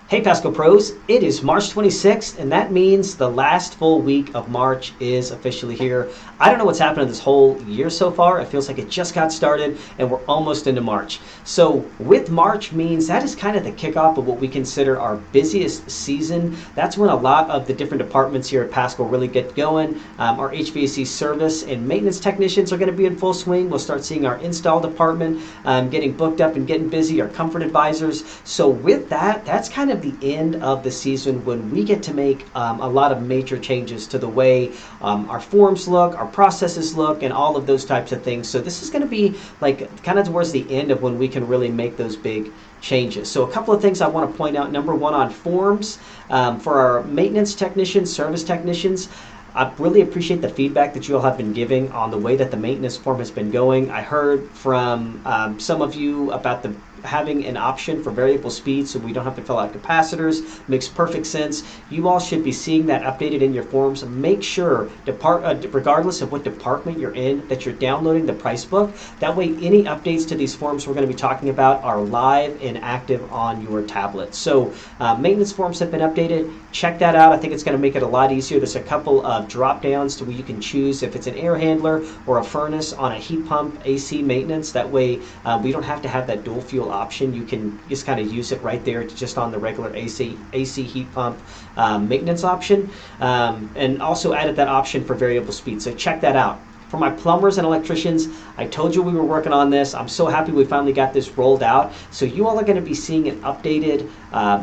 Hey Pasco Pros, it is March 26th, and that means the last full week of March is officially here. I don't know what's happened this whole year so far. It feels like it just got started and we're almost into March. So with March means that is kind of the kickoff of what we consider our busiest season. That's when a lot of the different departments here at Pasco really get going. Our HVAC service and maintenance technicians are going to be in full swing. We'll start seeing our install department getting booked up and getting busy, our comfort advisors. So with that, that's kind of the end of the season when we get to make a lot of major changes to the way our forms look, our processes look, and all of those types of things. So this is going to be like kind of towards the end of when we can really make those big changes. So a couple of things I want to point out. Number one, on forms for our maintenance technicians, service technicians, I really appreciate the feedback that you all have been giving on the way that the maintenance form has been going. I heard from some of you about having an option for variable speed so we don't have to fill out capacitors. Makes perfect sense. You all should be seeing that updated in your forms. Make sure, regardless of what department you're in, that you're downloading the price book. That way any updates to these forms we're going to be talking about are live and active on your tablet. So maintenance forms have been updated. Check that out. I think it's going to make it a lot easier. There's a couple of drop downs to where you can choose if it's an air handler or a furnace on a heat pump AC maintenance. That way we don't have to have that dual fuel option. You can just kind of use it right there just on the regular AC heat pump maintenance option, and also added that option for variable speed. So check that out. For my plumbers and electricians, I told you we were working on this. I'm so happy we finally got this rolled out. So you all are going to be seeing an updated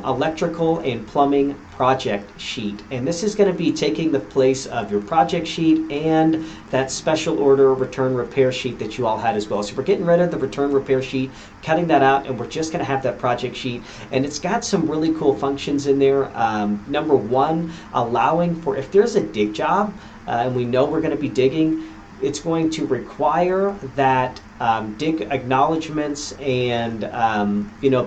electrical and plumbing project sheet. And this is going to be taking the place of your project sheet and that special order return repair sheet that you all had as well. So we're getting rid of the return repair sheet, cutting that out, and we're just going to have that project sheet. And it's got some really cool functions in there. Number one, allowing for if there's a dig job and we know we're going to be digging, it's going to require that dig acknowledgments and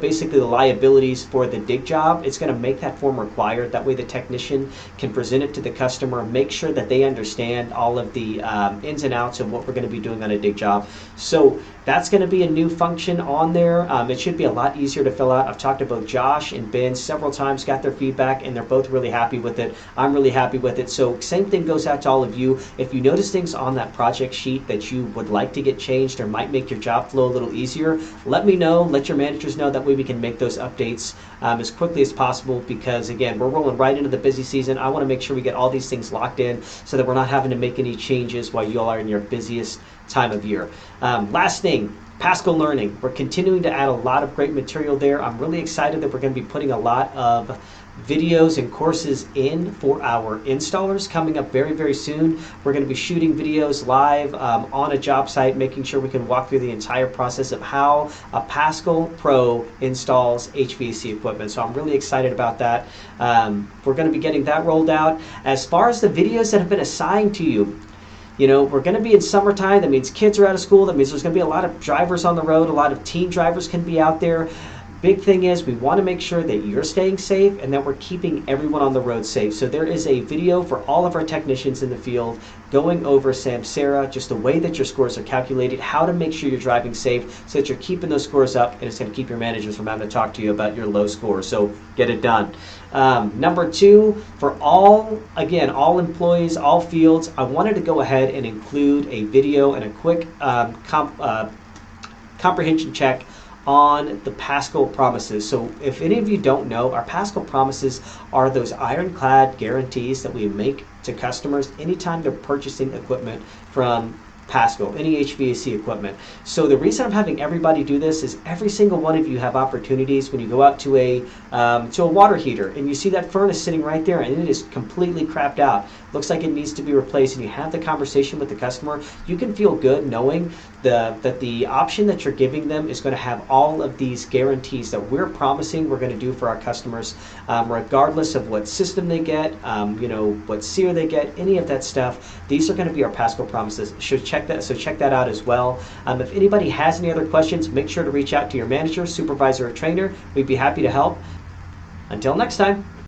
basically the liabilities for the dig job. It's going to make that form required. That way the technician can present it to the customer, make sure that they understand all of the ins and outs of what we're going to be doing on a dig job. So that's going to be a new function on there. It should be a lot easier to fill out. I've talked to both Josh and Ben several times, got their feedback, and they're both really happy with it. I'm really happy with it. So same thing goes out to all of you. If you notice things on that project sheet that you would like to get changed or might make your job flow a little easier, let me know, let your managers know. That way we can make those updates as quickly as possible, because again, we're rolling right into the busy season. I want to make sure we get all these things locked in so that we're not having to make any changes while you all are in your busiest time of year. Last thing, Pasco Learning. We're continuing to add a lot of great material there. I'm really excited that we're going to be putting a lot of videos and courses in for our installers coming up very, very soon. We're going to be shooting videos live on a job site, making sure we can walk through the entire process of how a Pasco Pro installs HVAC equipment. So I'm really excited about that. We're going to be getting that rolled out. As far as the videos that have been assigned to you, we're going to be in summertime. That means kids are out of school. That means there's going to be a lot of drivers on the road. A lot of teen drivers can be out there. Big thing is we want to make sure that you're staying safe and that we're keeping everyone on the road safe. So there is a video for all of our technicians in the field going over Samsara, just the way that your scores are calculated, how to make sure you're driving safe so that you're keeping those scores up, and it's going to keep your managers from having to talk to you about your low score. So get it done. Number two, for all employees, all fields, I wanted to go ahead and include a video and a quick comprehension check on the Pasco Promises. So if any of you don't know, our Pasco Promises are those ironclad guarantees that we make to customers anytime they're purchasing equipment from Pasco, any HVAC equipment. So the reason I'm having everybody do this is every single one of you have opportunities when you go out to a water heater and you see that furnace sitting right there and it is completely crapped out. Looks like it needs to be replaced, and you have the conversation with the customer. You can feel good knowing that the option that you're giving them is going to have all of these guarantees that we're promising we're going to do for our customers, regardless of what system they get, what SEER they get, any of that stuff. These are going to be our Pasco Promises. Check that out as well. If anybody has any other questions, make sure to reach out to your manager, supervisor, or trainer. We'd be happy to help. Until next time.